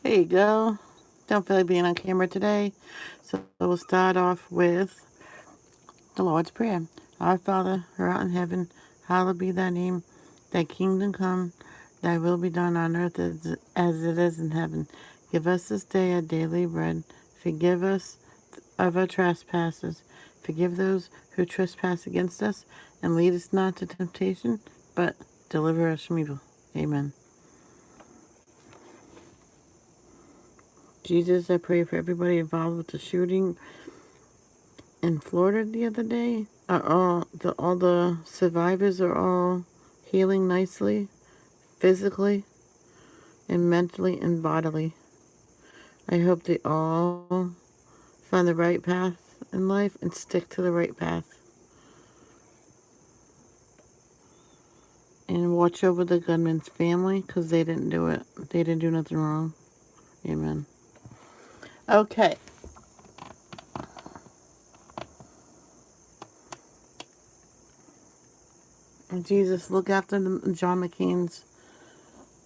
There you go. Don't feel like being on camera today. So we'll start off with the Lord's Prayer. Our Father, who art in heaven, hallowed be thy name. Thy kingdom come, thy will be done on earth as it is in heaven. Give us this day our daily bread. Forgive us of our trespasses. Forgive those who trespass against us. And lead us not to temptation, but deliver us from evil. Amen. Jesus, I pray for everybody involved with the shooting in Florida the other day. Are all the survivors are all healing nicely, physically and mentally and bodily. I hope they all find the right path in life and stick to the right path. And watch over the gunman's family because they didn't do it. They didn't do nothing wrong. Amen. Okay. And Jesus, look after John McCain's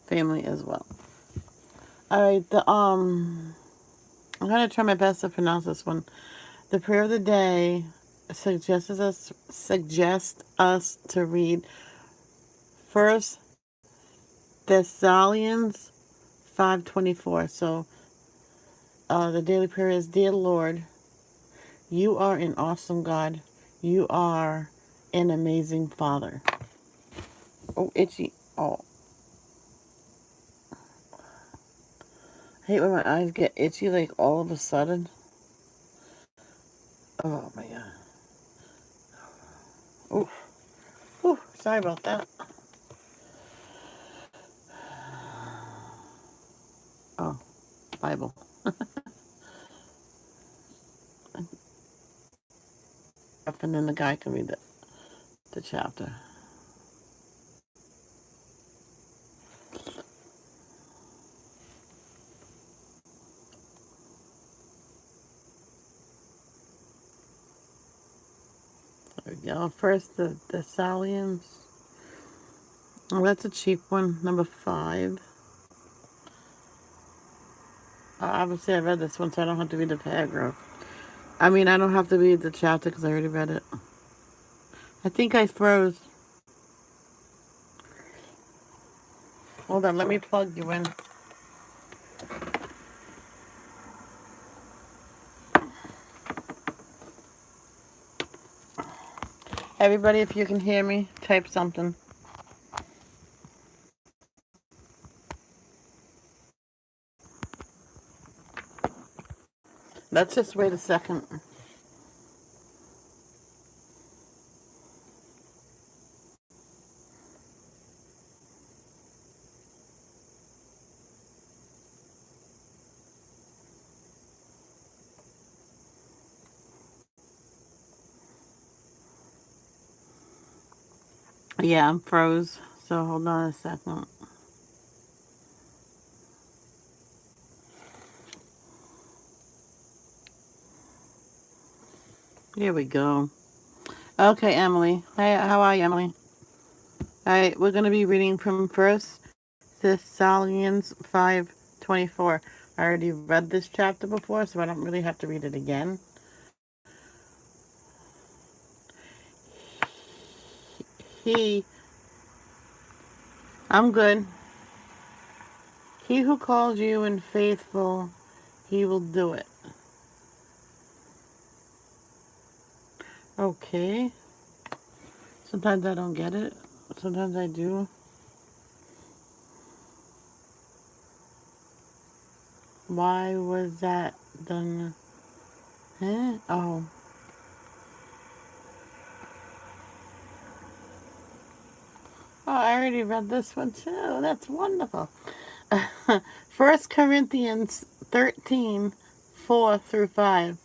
family as well. All right. I'm gonna try my best to pronounce this one. The prayer of the day suggests us to read First Thessalonians 5:24. So the daily prayer is, Dear Lord, you are an awesome God. You are an amazing Father. Oh, itchy. Oh, I hate when my eyes get itchy like all of a sudden. Oh my God. Oof. Ooh, sorry about that. Oh, Bible. And then the guy can read the chapter. There we go. First, the Thessalonians. Oh, that's a cheap one. Number 5. Obviously, I read this one, so I don't have to read the paragraph. I mean, I don't have to read the chapter because I already read it. I think I froze. Hold on, let me plug you in. Everybody, if you can hear me, type something. Let's just wait a second. Yeah, I'm froze. So hold on a second. Here we go. Okay, Emily. Hey, how are you, Emily? All right, we're going to be reading from First Thessalonians 5:24. I already read this chapter before, so I don't really have to read it again. He, I'm good. He who calls you in faithful, he will do it. Okay. Sometimes I don't get it. Sometimes I do. Why was that done? Huh? Oh. Oh, I already read this one too. That's wonderful. First Corinthians 13:4-5.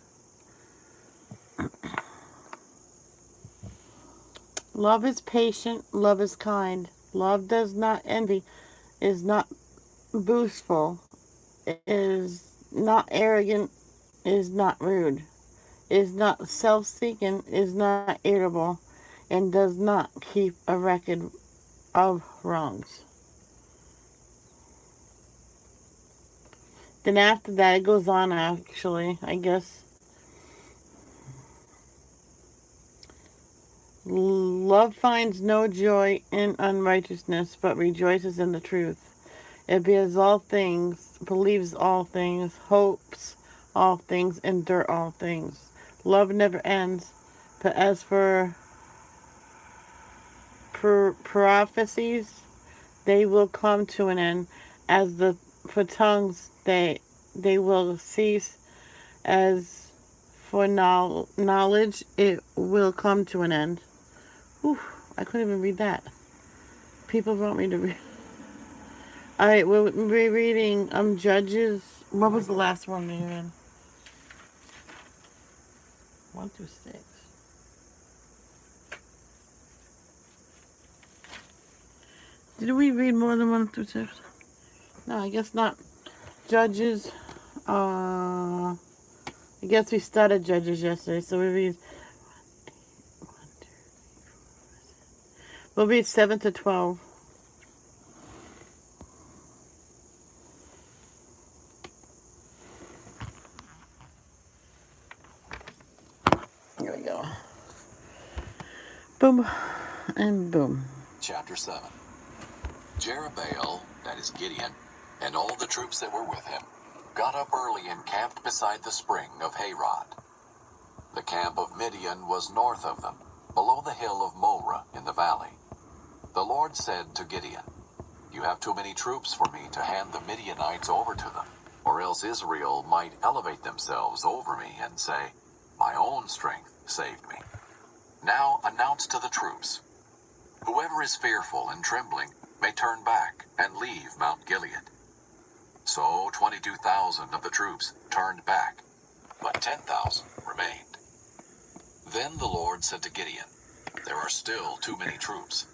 Love is patient, love is kind. Love does not envy, is not boastful, is not arrogant, is not rude, is not self-seeking, is not irritable, and does not keep a record of wrongs. Then after that, it goes on, actually, I guess. Love finds no joy in unrighteousness, but rejoices in the truth. It bears all things, believes all things, hopes all things, endure all things. Love never ends. But as for prophecies, they will come to an end. As for tongues, they will cease. As for knowledge, it will come to an end. Whew, I couldn't even read that. People want me to read. All right, we're rereading Judges. What was the last one we were in? 1 through 6. Did we read more than 1 through 6? No, I guess not. Judges. I guess we started Judges yesterday, so we read. We'll read 7 to 12. Here we go. Boom and boom. Chapter 7. Jerubbaal, that is Gideon, and all the troops that were with him, got up early and camped beside the spring of Harod. The camp of Midian was north of them, below the hill of Moreh in the valley. The Lord said to Gideon, "You have too many troops for me to hand the Midianites over to them, or else Israel might elevate themselves over me and say, 'My own strength saved me.' Now announce to the troops, 'Whoever is fearful and trembling may turn back and leave Mount Gilead.' So 22,000 of the troops turned back, but 10,000 remained. Then the Lord said to Gideon, 'There are still too many troops.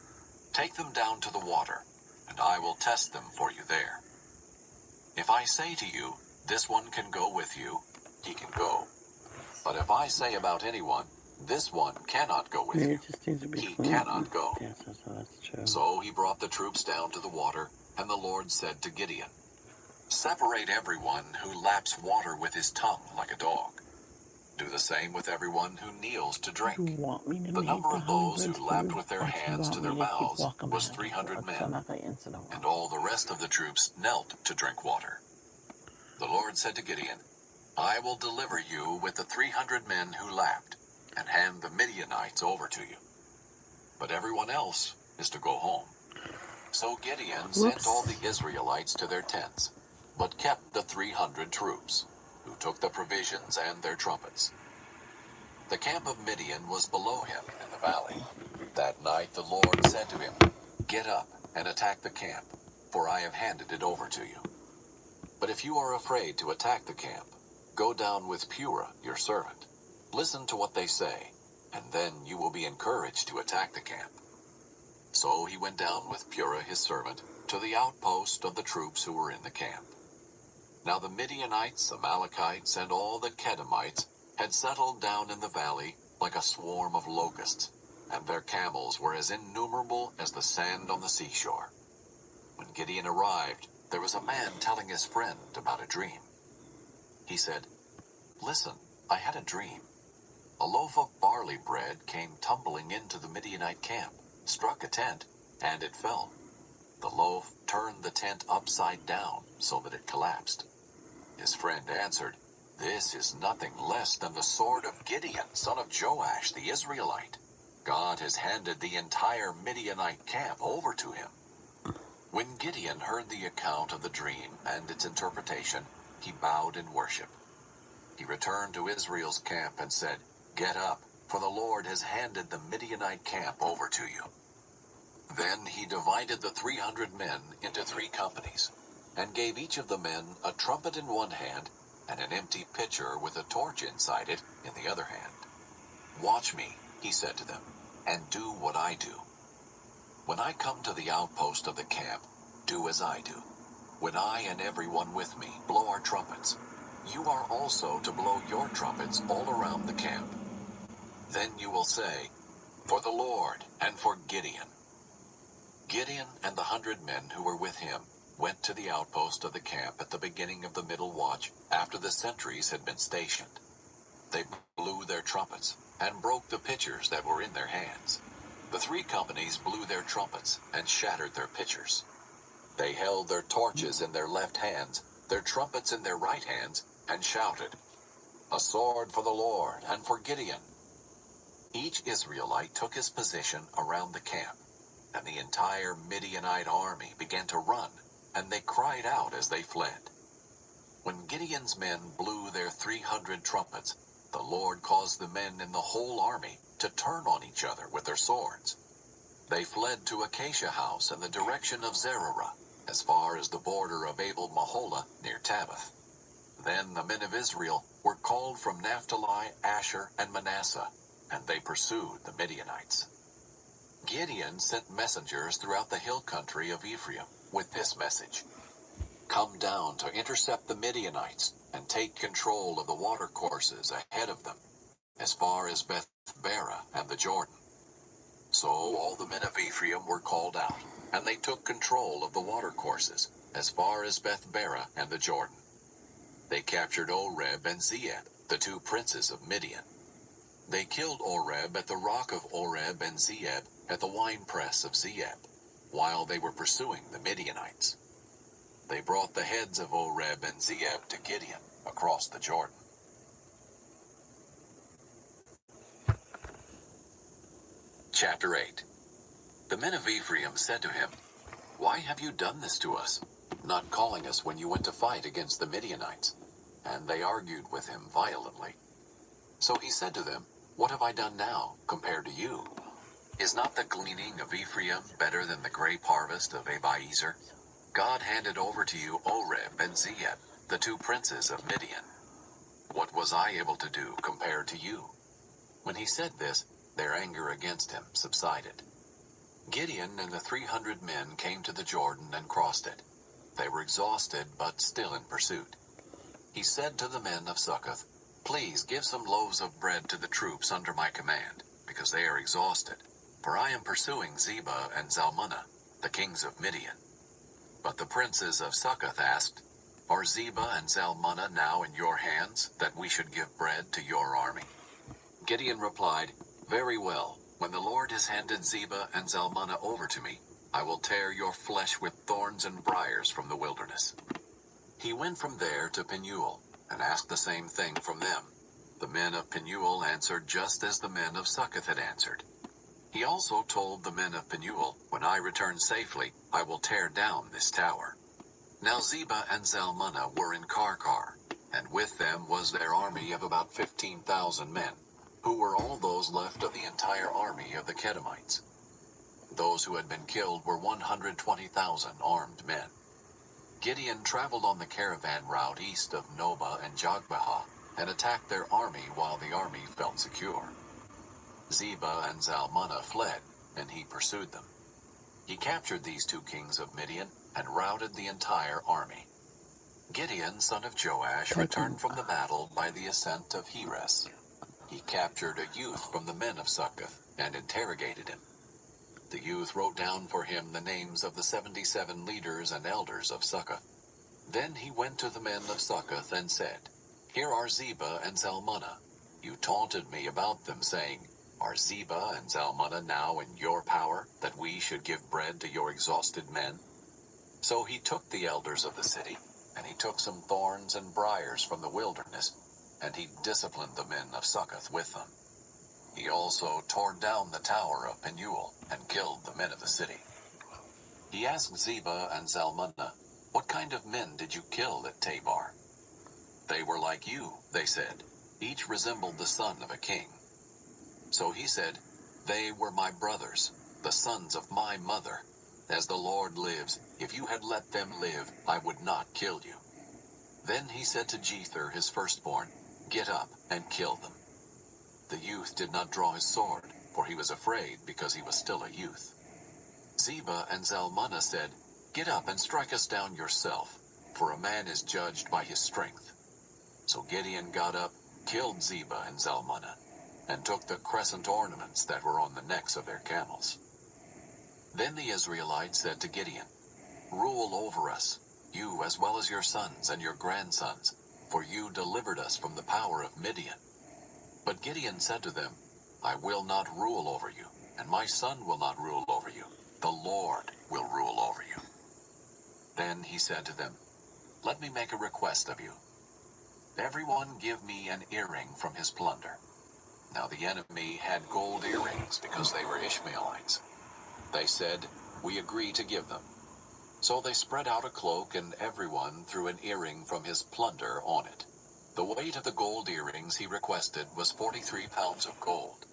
Take them down to the water, and I will test them for you there. If I say to you, "This one can go with you," he can go. But if I say about anyone, "This one cannot go with you," he cannot go." So he brought the troops down to the water, and the Lord said to Gideon, "Separate everyone who laps water with his tongue like a dog. Do the same with everyone who kneels to drink." The number of those who lapped with their hands to their mouths was 300 men, and all the rest of the troops knelt to drink water. The Lord said to Gideon, "I will deliver you with the 300 men who lapped, and hand the Midianites over to you. But everyone else is to go home." So Gideon sent all the Israelites to their tents, but kept the 300 troops, who took the provisions and their trumpets. The camp of Midian was below him in the valley. That night the Lord said to him, "Get up and attack the camp, for I have handed it over to you. But if you are afraid to attack the camp, go down with Purah, your servant. Listen to what they say, and then you will be encouraged to attack the camp." So he went down with Purah his servant to the outpost of the troops who were in the camp. Now the Midianites, Amalekites, and all the Kedemites had settled down in the valley like a swarm of locusts, and their camels were as innumerable as the sand on the seashore. When Gideon arrived, there was a man telling his friend about a dream. He said, "Listen, I had a dream. A loaf of barley bread came tumbling into the Midianite camp, struck a tent, and it fell. The loaf turned the tent upside down so that it collapsed." His friend answered, "This is nothing less than the sword of Gideon, son of Joash, the Israelite. God has handed the entire Midianite camp over to him." When Gideon heard the account of the dream and its interpretation, he bowed in worship. He returned to Israel's camp and said, "Get up, for the Lord has handed the Midianite camp over to you." Then he divided the 300 men into 3 companies, and gave each of the men a trumpet in one hand and an empty pitcher with a torch inside it in the other hand. "Watch me," he said to them, "and do what I do. When I come to the outpost of the camp, do as I do. When I and everyone with me blow our trumpets, you are also to blow your trumpets all around the camp. Then you will say, 'For the Lord and for Gideon.'" Gideon and the 100 men who were with him went to the outpost of the camp at the beginning of the middle watch after the sentries had been stationed. They blew their trumpets and broke the pitchers that were in their hands. The three companies blew their trumpets and shattered their pitchers. They held their torches in their left hands, their trumpets in their right hands, and shouted, "A sword for the Lord and for Gideon." Each Israelite took his position around the camp, and the entire Midianite army began to run, and they cried out as they fled. When Gideon's men blew their 300 trumpets, the Lord caused the men in the whole army to turn on each other with their swords. They fled to Acacia House in the direction of Zererah, as far as the border of Abel-Maholah near Tabbath. Then the men of Israel were called from Naphtali, Asher, and Manasseh, and they pursued the Midianites. Gideon sent messengers throughout the hill country of Ephraim with this message: "Come down to intercept the Midianites and take control of the watercourses ahead of them, as far as Beth-Barah and the Jordan." So all the men of Ephraim were called out, and they took control of the watercourses, as far as Beth-Barah and the Jordan. They captured Oreb and Zeeb, the two princes of Midian. They killed Oreb at the rock of Oreb and Zeeb at the winepress of Zeeb, while they were pursuing the Midianites. They brought the heads of Oreb and Zeeb to Gideon across the Jordan. Chapter 8. The men of Ephraim said to him, "Why have you done this to us, not calling us when you went to fight against the Midianites?" And they argued with him violently. So he said to them, "What have I done now compared to you? Is not the gleaning of Ephraim better than the grape harvest of Abiezer? God handed over to you Oreb and Zeeb, the two princes of Midian. What was I able to do compared to you?" When he said this, their anger against him subsided. Gideon and the 300 men came to the Jordan and crossed it. They were exhausted, but still in pursuit. He said to the men of Succoth, "Please give some loaves of bread to the troops under my command, because they are exhausted, for I am pursuing Zebah and Zalmunna, the kings of Midian." But the princes of Succoth asked, "Are Zebah and Zalmunna now in your hands, that we should give bread to your army?" Gideon replied, "Very well. When the Lord has handed Zebah and Zalmunna over to me, I will tear your flesh with thorns and briars from the wilderness." He went from there to Penuel, and asked the same thing from them. The men of Penuel answered just as the men of Succoth had answered. He also told the men of Penuel, "When I return safely, I will tear down this tower." Now Zebah and Zalmunna were in Karkar, and with them was their army of about 15,000 men, who were all those left of the entire army of the Kedemites. Those who had been killed were 120,000 armed men. Gideon traveled on the caravan route east of Nobah and Jogbehah, and attacked their army while the army felt secure. Zebah and Zalmunna fled, and he pursued them. He captured these two kings of Midian, and routed the entire army. Gideon, son of Joash, returned from the battle by the ascent of Heres. He captured a youth from the men of Succoth, and interrogated him. The youth wrote down for him the names of the 77 leaders and elders of Succoth. Then he went to the men of Succoth and said, "Here are Zebah and Zalmunna. You taunted me about them, saying, 'Are Zebah and Zalmunna now in your power, that we should give bread to your exhausted men?'" So he took the elders of the city, and he took some thorns and briars from the wilderness, and he disciplined the men of Succoth with them. He also tore down the tower of Penuel, and killed the men of the city. He asked Zebah and Zalmunna, "What kind of men did you kill at Tabor?" "They were like you," they said. "Each resembled the son of a king." So he said, "They were my brothers, the sons of my mother. As the Lord lives, if you had let them live, I would not kill you." Then he said to Jether, his firstborn, "Get up and kill them." The youth did not draw his sword, for he was afraid because he was still a youth. Zebah and Zalmunna said, "Get up and strike us down yourself, for a man is judged by his strength." So Gideon got up, killed Zebah and Zalmunna, and took the crescent ornaments that were on the necks of their camels. Then the Israelites said to Gideon, Rule over us, you as well as your sons and your grandsons, for you delivered us from the power of Midian." But Gideon said to them, "I will not rule over you, and my son will not rule over you. The Lord will rule over you." Then he said to them, "Let me make a request of you. Everyone give me an earring from his plunder." Now the enemy had gold earrings because they were Ishmaelites. They said, "We agree to give them." So they spread out a cloak, and everyone threw an earring from his plunder on it. The weight of the gold earrings he requested was 43 pounds of gold,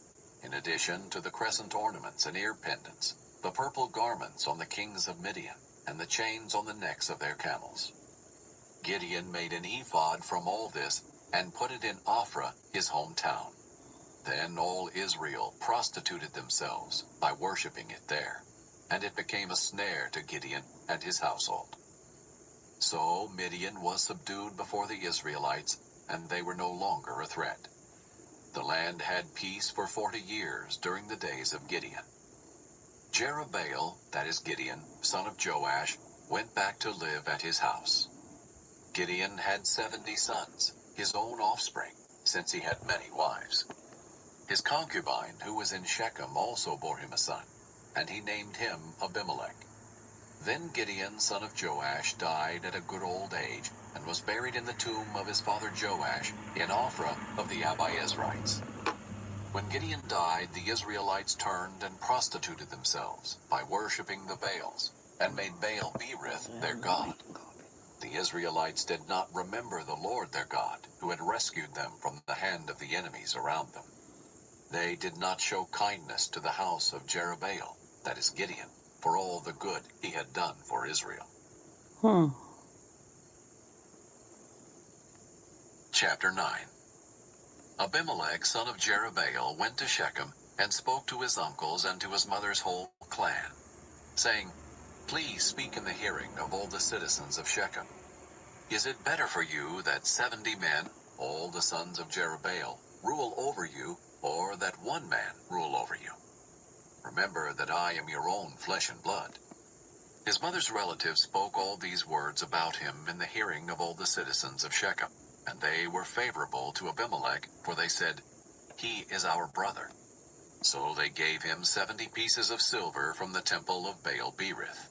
in addition to the crescent ornaments and ear pendants, the purple garments on the kings of Midian, and the chains on the necks of their camels. Gideon made an ephod from all this and put it in Ophrah, his hometown. Then all Israel prostituted themselves by worshiping it there, and it became a snare to Gideon and his household. So Midian was subdued before the Israelites, and they were no longer a threat. The land had peace for 40 years during the days of Gideon. Jerubbaal, that is Gideon, son of Joash, went back to live at his house. Gideon had 70 sons, his own offspring, since he had many wives. His concubine, who was in Shechem, also bore him a son, and he named him Abimelech. Then Gideon, son of Joash, died at a good old age, and was buried in the tomb of his father Joash in Ophrah of the Abiezrites. When Gideon died, the Israelites turned and prostituted themselves by worshiping the Baals, and made Baal Berith their god. The Israelites did not remember the Lord their God, who had rescued them from the hand of the enemies around them. They did not show kindness to the house of Jerubbaal, that is Gideon, for all the good he had done for Israel. Chapter 9. Abimelech, son of Jerubbaal, went to Shechem and spoke to his uncles and to his mother's whole clan, saying, "Please speak in the hearing of all the citizens of Shechem. Is it better for you that 70 men, all the sons of Jerubbaal, rule over you, or that one man rule over you? Remember that I am your own flesh and blood." His mother's relatives spoke all these words about him in the hearing of all the citizens of Shechem, and they were favorable to Abimelech, for they said, "He is our brother." So they gave him 70 pieces of silver from the temple of Baal Berith.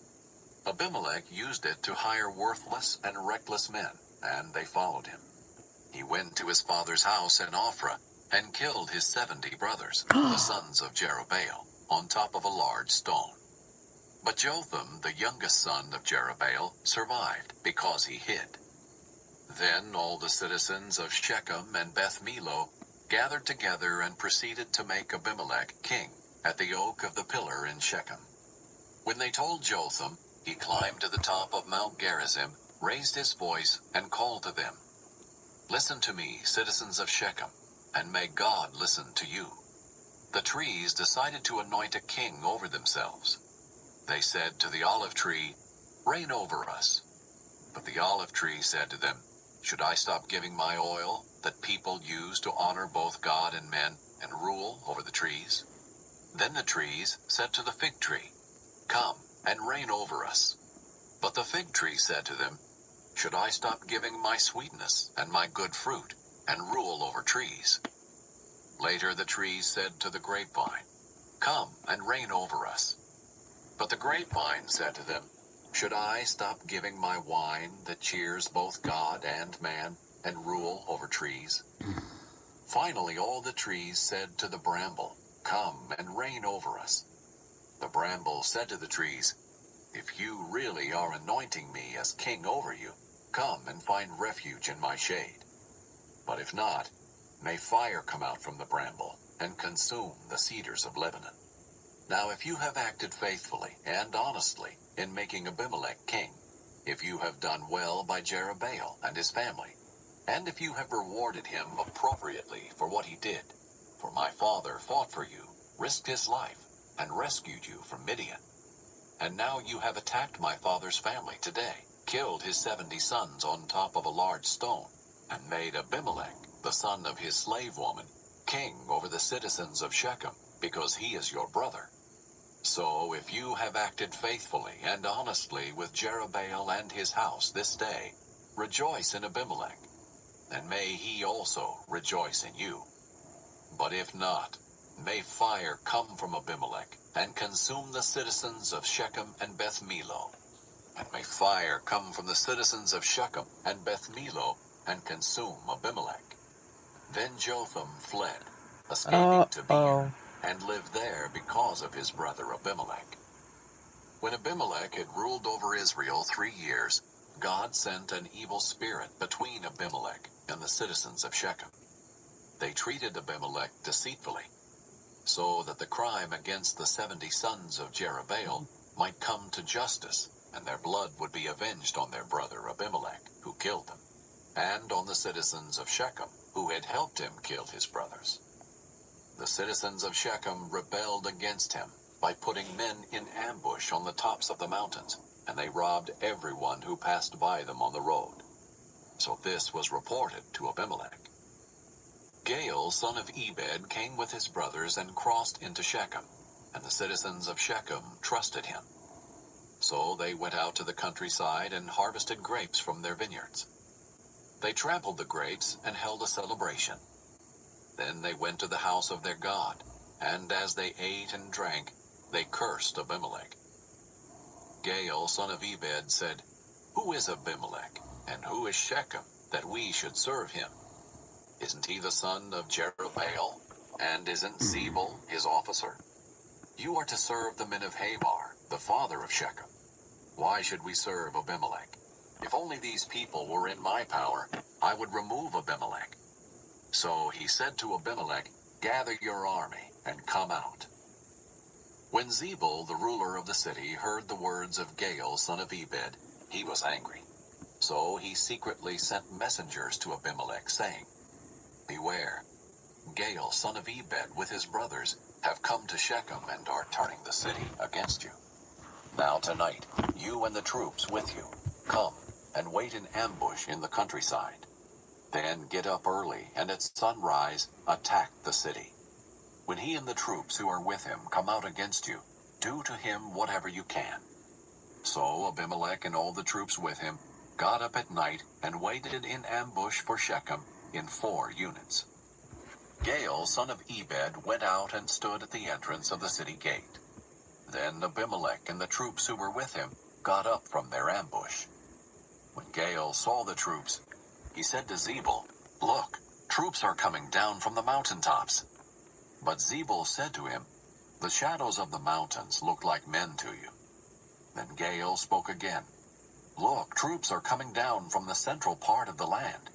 Abimelech used it to hire worthless and reckless men, and they followed him. He went to his father's house in Ophrah and killed his 70 brothers, the sons of Jerubbaal, on top of a large stone. But Jotham, the youngest son of Jerubbaal, survived because he hid. Then all the citizens of Shechem and Beth Millo gathered together and proceeded to make Abimelech king at the oak of the pillar in Shechem. When they told Jotham, he climbed to the top of Mount Gerizim, raised his voice, and called to them, "Listen to me, citizens of Shechem, and may God listen to you." The trees decided to anoint a king over themselves. They said to the olive tree, "Reign over us." But the olive tree said to them, "Should I stop giving my oil that people use to honor both God and men and rule over the trees?" Then the trees said to the fig tree, "Come and reign over us." But the fig tree said to them, "Should I stop giving my sweetness and my good fruit and rule over trees?" Later the trees said to the grapevine, "Come and reign over us." But the grapevine said to them, "Should I stop giving my wine that cheers both God and man and rule over trees?" Finally all the trees said to the bramble, "Come and reign over us." The bramble said to the trees, "If you really are anointing me as king over you, come and find refuge in my shade. But if not, may fire come out from the bramble and consume the cedars of Lebanon." Now if you have acted faithfully and honestly in making Abimelech king, if you have done well by Jerubbaal and his family, and if you have rewarded him appropriately for what he did, for my father fought for you, risked his life, and rescued you from Midian, and now you have attacked my father's family today, killed his 70 sons on top of a large stone, and made Abimelech, the son of his slave woman, king over the citizens of Shechem, because he is your brother. So if you have acted faithfully and honestly with Jerubbaal and his house this day, rejoice in Abimelech, and may he also rejoice in you. But if not, may fire come from Abimelech and consume the citizens of Shechem and Beth Millo. And may fire come from the citizens of Shechem and Beth Millo and consume Abimelech. Then Jotham fled, escaping to Beer, and lived there because of his brother Abimelech. When Abimelech had ruled over Israel 3 years, God sent an evil spirit between Abimelech and the citizens of Shechem. They treated Abimelech deceitfully, so that the crime against the 70 sons of Jerubbaal might come to justice, and their blood would be avenged on their brother Abimelech, who killed them, and on the citizens of Shechem, who had helped him kill his brothers. The citizens of Shechem rebelled against him by putting men in ambush on the tops of the mountains, and they robbed everyone who passed by them on the road. So this was reported to Abimelech. Gaal, son of Ebed, came with his brothers and crossed into Shechem, and the citizens of Shechem trusted him. So they went out to the countryside and harvested grapes from their vineyards. They trampled the grapes and held a celebration. Then they went to the house of their God, and as they ate and drank, they cursed Abimelech. Gaal, son of Ebed, said, "Who is Abimelech, and who is Shechem, that we should serve him? Isn't he the son of Jerubbaal? And isn't Zebul his officer? You are to serve the men of Hamor, the father of Shechem. Why should we serve Abimelech? If only these people were in my power, I would remove Abimelech." So he said to Abimelech, "Gather your army and come out." When Zebul, the ruler of the city, heard the words of Gaal, son of Ebed, he was angry. So he secretly sent messengers to Abimelech, saying, "Beware, Gaal, son of Ebed, with his brothers, have come to Shechem and are turning the city against you. Now tonight, you and the troops with you, come and wait in ambush in the countryside. Then get up early and at sunrise attack the city. When he and the troops who are with him come out against you, do to him whatever you can." So Abimelech and all the troops with him got up at night and waited in ambush for Shechem in 4 units. Gaal, son of Ebed, went out and stood at the entrance of the city gate. Then Abimelech and the troops who were with him got up from their ambush. When Gaal saw the troops, he said to Zebul, "Look, troops are coming down from the mountaintops." But Zebul said to him, "The shadows of the mountains look like men to you." Then Gaal spoke again, "Look, troops are coming down from the central part of the land,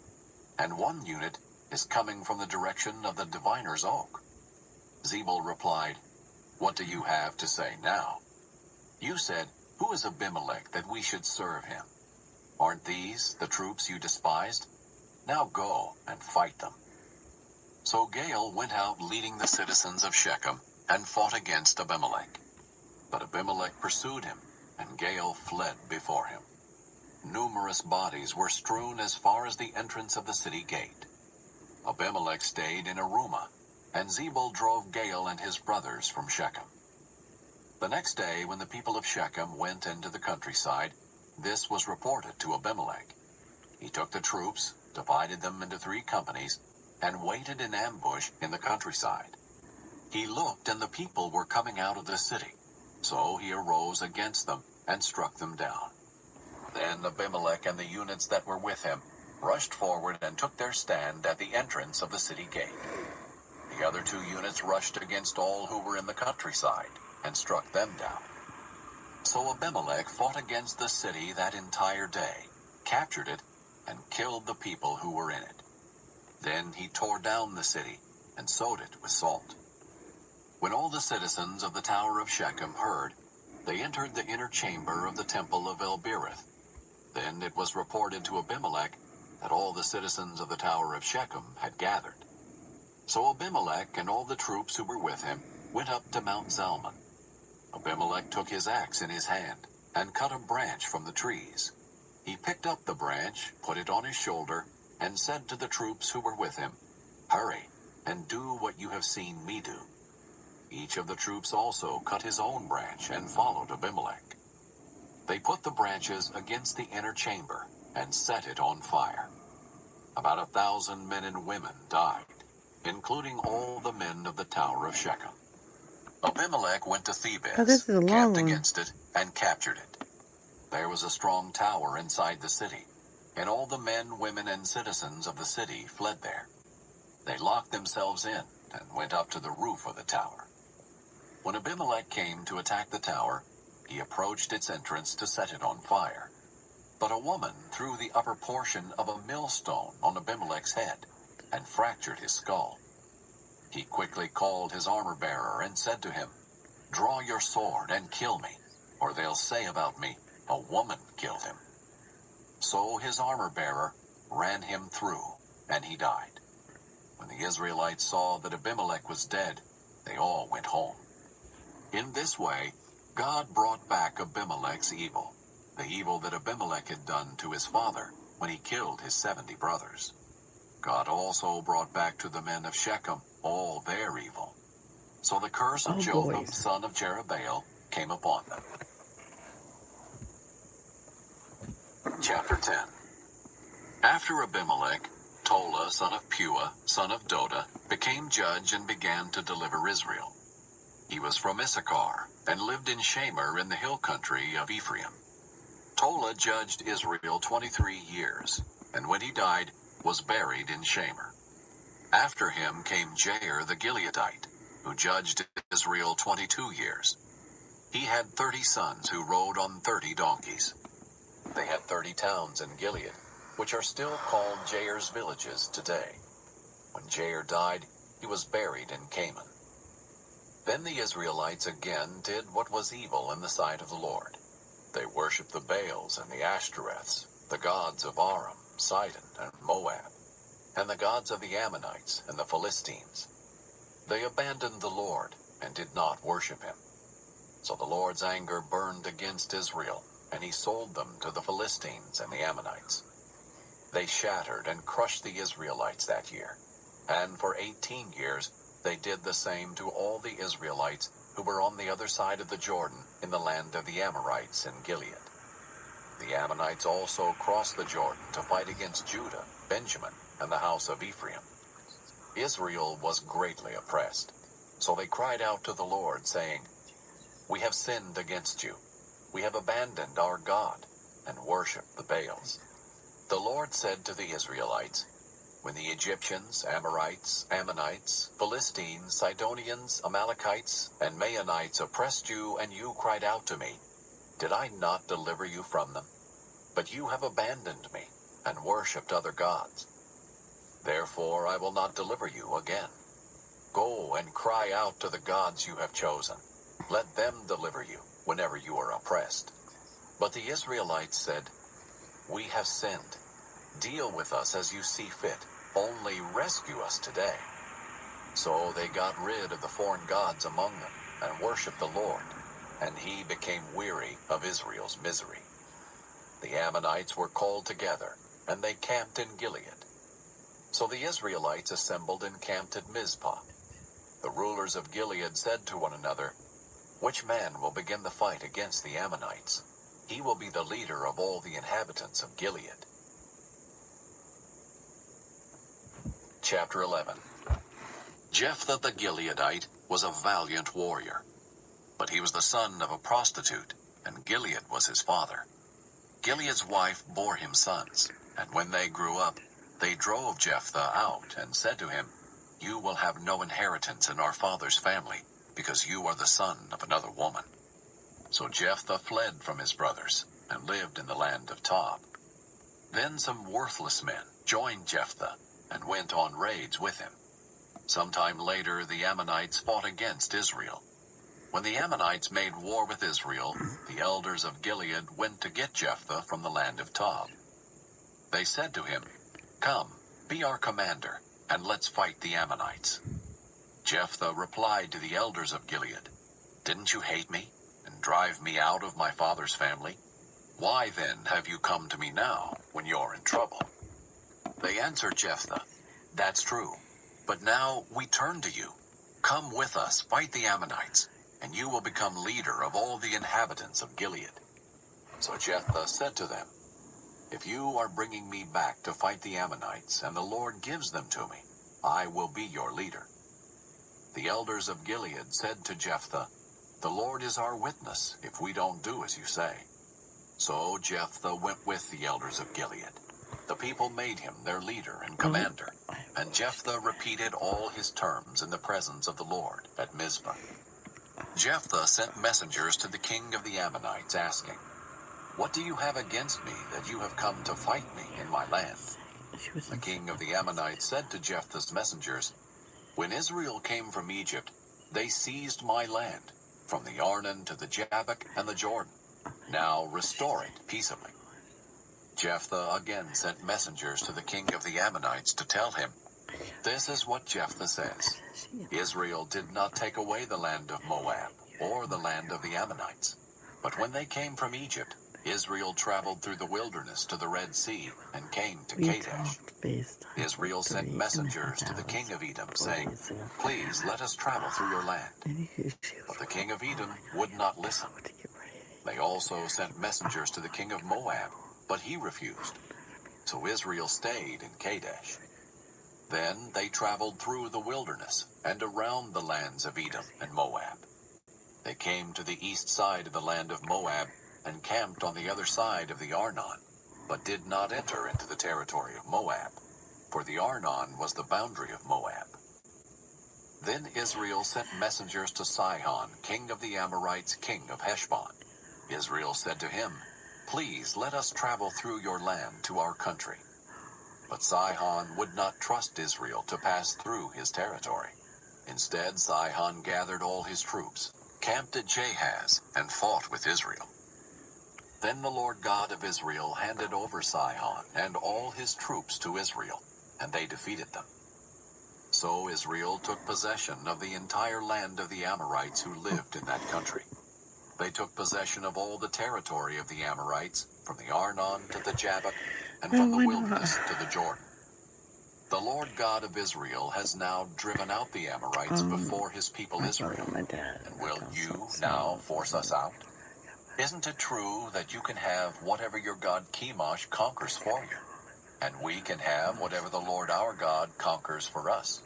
and 1 unit is coming from the direction of the diviner's oak." Zebul replied, "What do you have to say now? You said, 'Who is Abimelech that we should serve him?' Aren't these the troops you despised? Now go and fight them." So Gaal went out leading the citizens of Shechem and fought against Abimelech. But Abimelech pursued him, and Gaal fled before him. Numerous bodies were strewn as far as the entrance of the city gate. Abimelech stayed in Arumah, and Zebul drove Gaal and his brothers from Shechem. The next day, when the people of Shechem went into the countryside, this was reported to Abimelech. He took the troops, divided them into 3 companies, and waited in ambush in the countryside. He looked, and the people were coming out of the city, so he arose against them and struck them down. Then Abimelech and the units that were with him rushed forward and took their stand at the entrance of the city gate. The other 2 units rushed against all who were in the countryside and struck them down. So Abimelech fought against the city that entire day, captured it, and killed the people who were in it. Then he tore down the city and sowed it with salt. When all the citizens of the Tower of Shechem heard, they entered the inner chamber of the temple of El-Berith. Then it was reported to Abimelech that all the citizens of the Tower of Shechem had gathered. So Abimelech and all the troops who were with him went up to Mount Zalmon. Abimelech took his axe in his hand and cut a branch from the trees. He picked up the branch, put it on his shoulder, and said to the troops who were with him, "Hurry, and do what you have seen me do." Each of the troops also cut his own branch and followed Abimelech. They put the branches against the inner chamber and set it on fire. About 1,000 men and women died, including all the men of the Tower of Shechem. Abimelech went to Oh, this Thebez, is a long camped one. against it, and captured it. There was a strong tower inside the city, and all the men, women, and citizens of the city fled there. They locked themselves in and went up to the roof of the tower. When Abimelech came to attack the tower, he approached its entrance to set it on fire. But a woman threw the upper portion of a millstone on Abimelech's head and fractured his skull. He quickly called his armor-bearer and said to him, "Draw your sword and kill me, or they'll say about me, 'A woman killed him.'" So his armor-bearer ran him through, and he died. When the Israelites saw that Abimelech was dead, they all went home. In this way, God brought back Abimelech's evil, the evil that Abimelech had done to his father when he killed his 70 brothers. God also brought back to the men of Shechem all their evil. So the curse of Oh, Jotham, boys. son of Jerubbaal, came upon them. Chapter 10. After Abimelech, Tola, son of Puah, son of Doda, became judge and began to deliver Israel. He was from Issachar and lived in Shamir in the hill country of Ephraim. Tola judged Israel 23 years, and when he died, was buried in Shamir. After him came Jair the Gileadite, who judged Israel 22 years. He had 30 sons who rode on 30 donkeys. They had 30 towns in Gilead, which are still called Jair's villages today. When Jair died, he was buried in Canaan. Then the Israelites again did what was evil in the sight of the Lord. They worshipped the Baals and the Ashtoreths, the gods of Aram, Sidon, and Moab, and the gods of the Ammonites and the Philistines. They abandoned the Lord and did not worship him. So the Lord's anger burned against Israel, and he sold them to the Philistines and the Ammonites. They shattered and crushed the Israelites that year, and for 18 years they did the same to all the Israelites who were on the other side of the Jordan in the land of the Amorites in Gilead. The Ammonites also crossed the Jordan to fight against Judah, Benjamin, and the house of Ephraim. Israel was greatly oppressed, so they cried out to the Lord, saying, "We have sinned against you. We have abandoned our God and worshipped the Baals." The Lord said to the Israelites, "When the Egyptians, Amorites, Ammonites, Philistines, Sidonians, Amalekites, and Maonites oppressed you and you cried out to me, did I not deliver you from them? But you have abandoned me and worshipped other gods. Therefore I will not deliver you again. Go and cry out to the gods you have chosen. Let them deliver you whenever you are oppressed." But the Israelites said, "We have sinned. Deal with us as you see fit. Only rescue us today." So they got rid of the foreign gods among them and worshipped the Lord, and he became weary of Israel's misery. The Ammonites were called together, and they camped in Gilead. So the Israelites assembled and camped at Mizpah. The rulers of Gilead said to one another, "Which man will begin the fight against the Ammonites? He will be the leader of all the inhabitants of Gilead." Chapter 11. Jephthah the Gileadite was a valiant warrior, but he was the son of a prostitute, and Gilead was his father. Gilead's wife bore him sons, and when they grew up, they drove Jephthah out and said to him, "You will have no inheritance in our father's family, because you are the son of another woman." So Jephthah fled from his brothers and lived in the land of Tob. Then some worthless men joined Jephthah and went on raids with him. Sometime later, the Ammonites fought against Israel. When the Ammonites made war with Israel, the elders of Gilead went to get Jephthah from the land of Tob. They said to him, "Come, be our commander, and let's fight the Ammonites." Jephthah replied to the elders of Gilead, "Didn't you hate me and drive me out of my father's family? Why then have you come to me now when you're in trouble?" They answered Jephthah, "That's true, but now we turn to you. "Come with us, fight the Ammonites, and you will become leader of all the inhabitants of Gilead." So Jephthah said to them, "If you are bringing me back to fight the Ammonites, and the Lord gives them to me, I will be your leader." The elders of Gilead said to Jephthah, "The Lord is our witness if we don't do as you say." So Jephthah went with the elders of Gilead. The people made him their leader and commander, and Jephthah repeated all his terms in the presence of the Lord at Mizpah. Jephthah sent messengers to the king of the Ammonites, asking, "What do you have against me that you have come to fight me in my land?" The king of the Ammonites said to Jephthah's messengers, "When Israel came from Egypt, they seized my land, from the Arnon to the Jabbok and the Jordan. Now restore it peaceably." Jephthah again sent messengers to the king of the Ammonites to tell him, "This is what Jephthah says. Israel did not take away the land of Moab or the land of the Ammonites. But when they came from Egypt, Israel traveled through the wilderness to the Red Sea and came to Kadesh. Israel sent messengers to the king of Edom, saying, 'Please let us travel through your land.' But the king of Edom would not listen. They also sent messengers to the king of Moab, but he refused. So Israel stayed in Kadesh. Then they traveled through the wilderness and around the lands of Edom and Moab. They came to the east side of the land of Moab and camped on the other side of the Arnon, but did not enter into the territory of Moab, for the Arnon was the boundary of Moab. Then Israel sent messengers to Sihon, king of the Amorites, king of Heshbon. Israel said to him, "Please let us travel through your land to our country." But Sihon would not trust Israel to pass through his territory. Instead, Sihon gathered all his troops, camped at Jahaz, and fought with Israel. Then the Lord God of Israel handed over Sihon and all his troops to Israel, and they defeated them. So Israel took possession of the entire land of the Amorites who lived in that country. They took possession of all the territory of the Amorites, from the Arnon to the Jabbok, and from the wilderness to the Jordan. The Lord God of Israel has now driven out the Amorites before his people Israel. And will you now force us out? Isn't it true that you can have whatever your god Chemosh conquers for you, and we can have whatever the Lord our God conquers for us?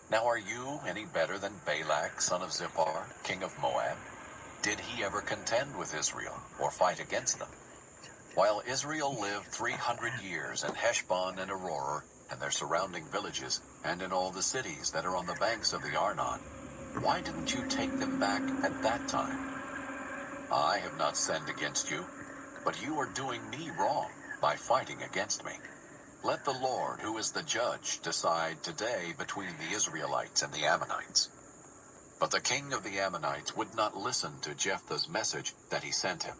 Now are you any better than Balak, son of Zippor, king of Moab? Did he ever contend with Israel, or fight against them? While Israel lived 300 years in Heshbon and Aroer, and their surrounding villages, and in all the cities that are on the banks of the Arnon, why didn't you take them back at that time? I have not sinned against you, but you are doing me wrong by fighting against me. Let the Lord, who is the judge, decide today between the Israelites and the Ammonites." But the king of the Ammonites would not listen to Jephthah's message that he sent him.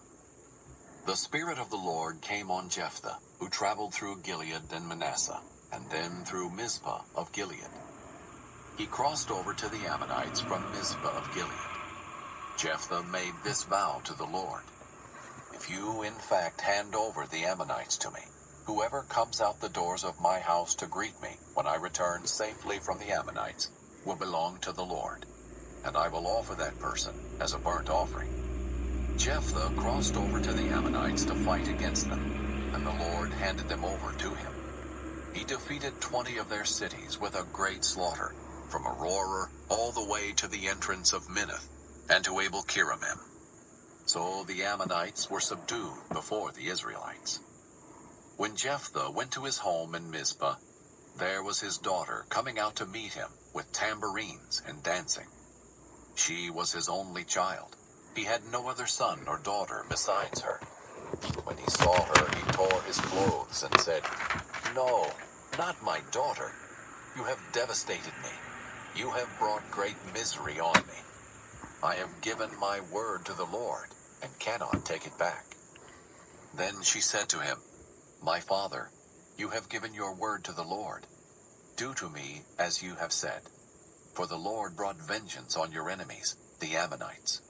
The Spirit of the Lord came on Jephthah, who traveled through Gilead and Manasseh, and then through Mizpah of Gilead. He crossed over to the Ammonites from Mizpah of Gilead. Jephthah made this vow to the Lord: "If you in fact hand over the Ammonites to me, whoever comes out the doors of my house to greet me when I return safely from the Ammonites will belong to the Lord, and I will offer that person as a burnt offering." Jephthah crossed over to the Ammonites to fight against them, and the Lord handed them over to him. He defeated 20 of their cities with a great slaughter, from Aroer all the way to the entrance of Minnith, and to Abel-Kiramim. So the Ammonites were subdued before the Israelites. When Jephthah went to his home in Mizpah, there was his daughter coming out to meet him with tambourines and dancing. She was his only child. He had no other son or daughter besides her. When he saw her, he tore his clothes and said, "No, not my daughter. You have devastated me. You have brought great misery on me. I have given my word to the Lord and cannot take it back." Then she said to him, "My father, you have given your word to the Lord. Do to me as you have said, for the Lord brought vengeance on your enemies, the Ammonites."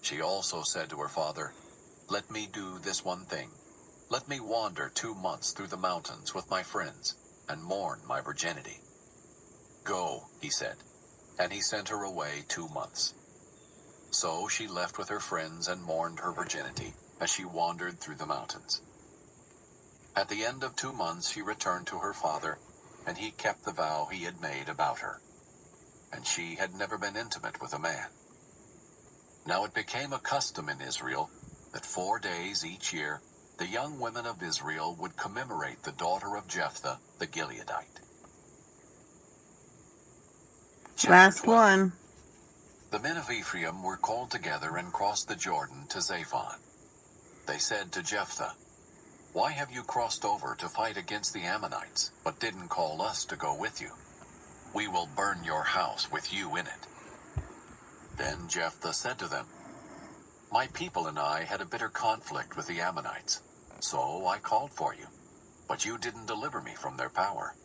She also said to her father, "Let me do this one thing. Let me wander 2 months through the mountains with my friends and mourn my virginity." "Go," he said, and he sent her away 2 months. So she left with her friends and mourned her virginity as she wandered through the mountains. At the end of 2 months she returned to her father, and he kept the vow he had made about her. And she had never been intimate with a man. Now it became a custom in Israel that 4 days each year the young women of Israel would commemorate the daughter of Jephthah the Gileadite. Chapter Last 12. one. The men of Ephraim were called together and crossed the Jordan to Zaphon. They said to Jephthah, "Why have you crossed over to fight against the Ammonites, but didn't call us to go with you? We will burn your house with you in it." Then Jephthah said to them, "My people and I had a bitter conflict with the Ammonites, so I called for you, but you didn't deliver me from their power.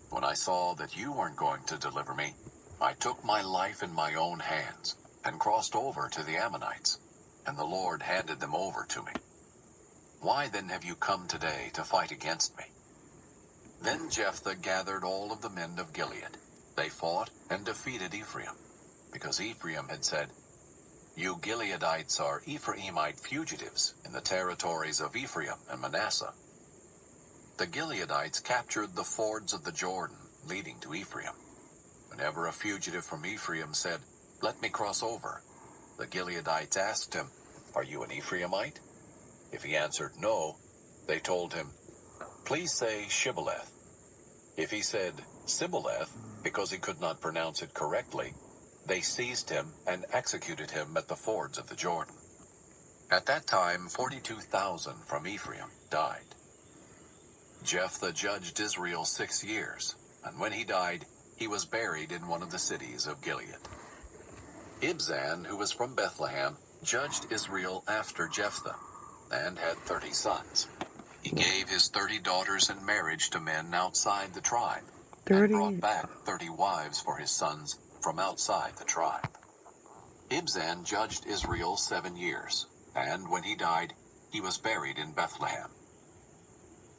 When I saw that you weren't going to deliver me, I took my life in my own hands and crossed over to the Ammonites, and the Lord handed them over to me. Why then have you come today to fight against me?" Then Jephthah gathered all of the men of Gilead. They fought and defeated Ephraim, because Ephraim had said, "You Gileadites are Ephraimite fugitives in the territories of Ephraim and Manasseh." The Gileadites captured the fords of the Jordan leading to Ephraim. Whenever a fugitive from Ephraim said, "Let me cross over," the Gileadites asked him, "Are you an Ephraimite?" If he answered no, they told him, "Please say Shibboleth." If he said Sibboleth, because he could not pronounce it correctly, they seized him and executed him at the fords of the Jordan. At that time 42,000 from Ephraim died. Jephthah judged Israel 6 years, and when he died, he was buried in one of the cities of Gilead. Ibzan, who was from Bethlehem, judged Israel after Jephthah, and had 30 sons. He gave his 30 daughters in marriage to men outside the tribe, and brought 30. back 30 wives for his sons from outside the tribe. Ibzan judged Israel 7 years, and when he died, he was buried in Bethlehem.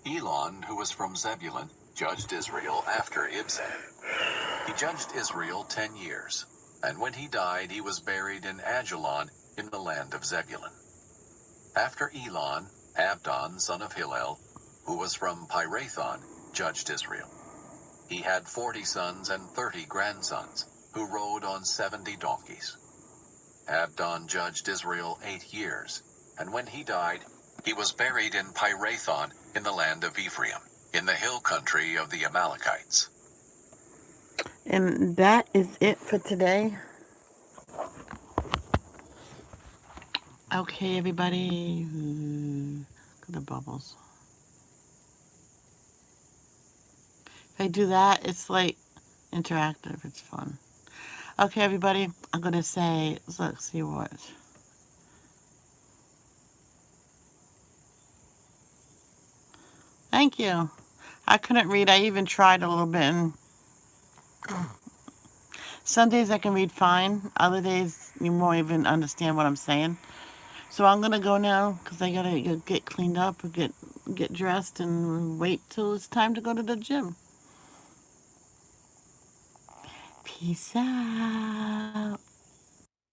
Elon, who was from Zebulun, judged Israel after Ibzan. He judged Israel 10 years, and when he died, he was buried in Ajalon in the land of Zebulun. After Elon, Abdon, son of Hillel, who was from Pirathon, judged Israel. He had 40 sons and 30 grandsons, who rode on 70 donkeys. Abdon judged Israel 8 years, and when he died, he was buried in Pirathon in the land of Ephraim, in the hill country of the Amalekites. And that is it for today. Okay, everybody. Look at the bubbles. If I do that, it's like interactive. It's fun. Okay, everybody. I'm going to say, let's see what. Thank you. I couldn't read. I even tried a little bit. And some days I can read fine. Other days you won't even understand what I'm saying. So I'm going to go now because I got to get cleaned up or get dressed and wait till it's time to go to the gym. Peace out.